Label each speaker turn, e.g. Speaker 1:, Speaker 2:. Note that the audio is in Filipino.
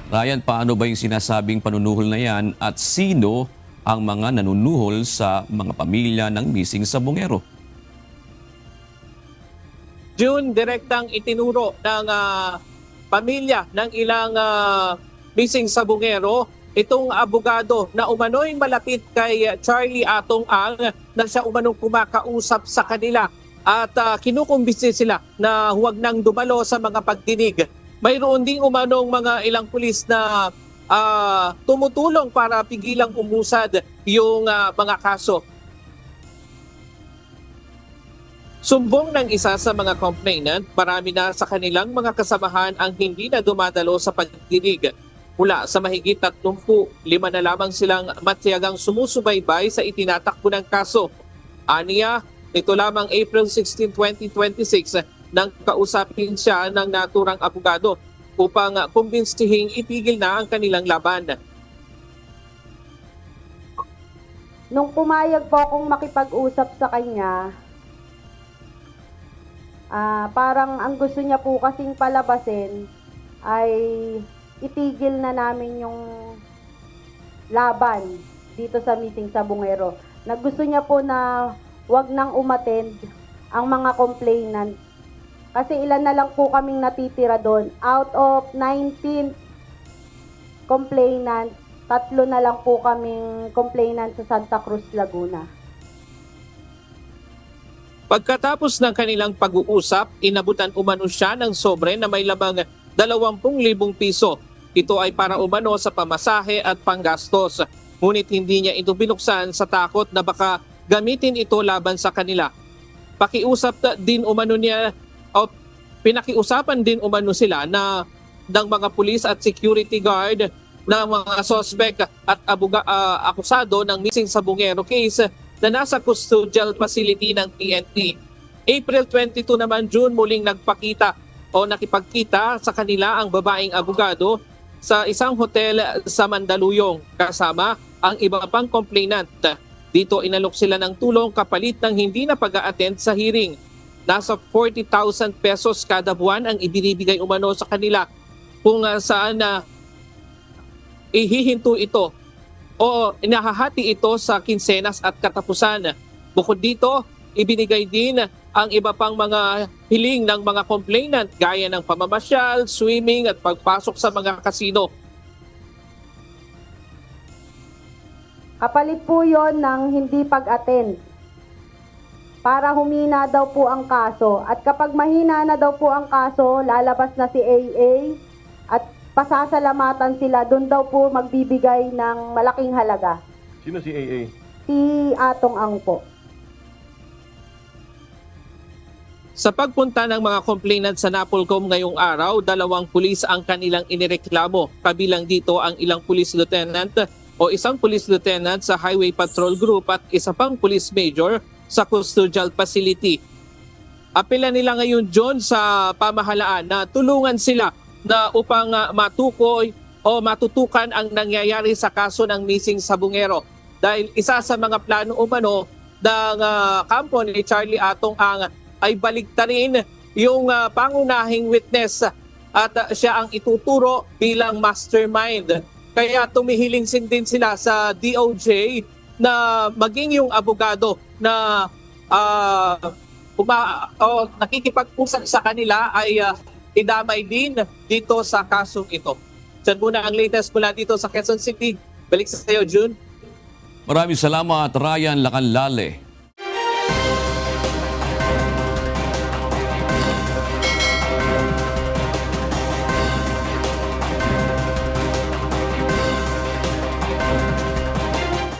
Speaker 1: Ryan, paano ba yung sinasabing panunuhol na yan at sino ang mga nanunuhol sa mga pamilya ng missing sabongero?
Speaker 2: June, direktang itinuro ng pamilya ng ilang missing sabongero itong abogado na umano'y malapit kay Charlie Atong Ang na siya umanong kumakausap sa kanila at kinukumbisi sila na huwag nang dumalo sa mga pagdinig. Mayroon ding umanong mga ilang pulis na tumutulong para pigilang umusad yung mga kaso. Sumbong ng isa sa mga complainant, marami na sa kanilang mga kasamahan ang hindi na dumadalo sa pagdinig. Mula sa mahigit 35 na lamang silang matiyagang sumusubaybay sa itinatakbo ng kaso. Aniya, ito lamang April 16, 2026 nang kausapin siya ng naturang abogado upang kumbinstihing itigil na ang kanilang laban.
Speaker 3: Nung pumayag po akong makipag-usap sa kanya, parang ang gusto niya po kasing palabasin ay itigil na namin yung laban dito sa meeting sa Bungero. Gusto niya po na wag nang umattend ang mga complainant. Kasi ilan na lang po kaming natitira doon. Out of 19 complainant, 3 na lang po kaming complainant sa Santa Cruz, Laguna.
Speaker 2: Pagkatapos ng kanilang pag-uusap, inabutan umano siya ng sobre na may lamang 20,000 piso. Ito ay para umano sa pamasahe at panggastos. Ngunit hindi niya ito binuksan sa takot na baka gamitin ito laban sa kanila. Pinakiusapan din umano sila na ng mga pulis at security guard ng mga suspect at akusado ng missing sabongero case na nasa custodial facility ng PNP. April 22 naman, June, muling nakipagkita sa kanila ang babaeng abogado sa isang hotel sa Mandaluyong kasama ang iba pang complainant. Dito inalok sila ng tulong kapalit ng hindi na pag-a-attend sa hearing. Nasa 40,000 pesos kada buwan ang ibinibigay umano sa kanila kung saan ihihinto ito o inahahati ito sa kinsenas at katapusan. Bukod dito, ibinigay din ang iba pang mga hiling ng mga complainant gaya ng pamamasyal, swimming at pagpasok sa mga kasino.
Speaker 3: Kapalit po yon ng hindi pag-attend para humina daw po ang kaso. At kapag mahina na daw po ang kaso, lalabas na si AA at pasasalamatan sila. Doon daw po magbibigay ng malaking halaga.
Speaker 4: Sino si AA?
Speaker 3: Si Atong Ang po.
Speaker 2: Sa pagpunta ng mga complainant sa Napolcom ngayong araw, 2 pulis ang kanilang inireklamo. Kabilang dito ang ilang police lieutenant o isang police lieutenant sa Highway Patrol Group at isa pang police major sa custodial facility. Apela nila ngayon, John, sa pamahalaan na tulungan sila na upang matukoy o matutukan ang nangyayari sa kaso ng missing sabongero. Dahil isa sa mga plano umano ng kampo ni Charlie Atong Ang ay baliktarin yung pangunahing witness at siya ang ituturo bilang mastermind. Kaya tumihiling din sila sa DOJ na maging yung abogado na nakikipag-usap sa kanila ay idamay din dito sa kasong ito. Diyan muna ang latest mula dito sa Quezon City. Balik sa iyo, June.
Speaker 1: Maraming salamat, Ryan Lacanlale.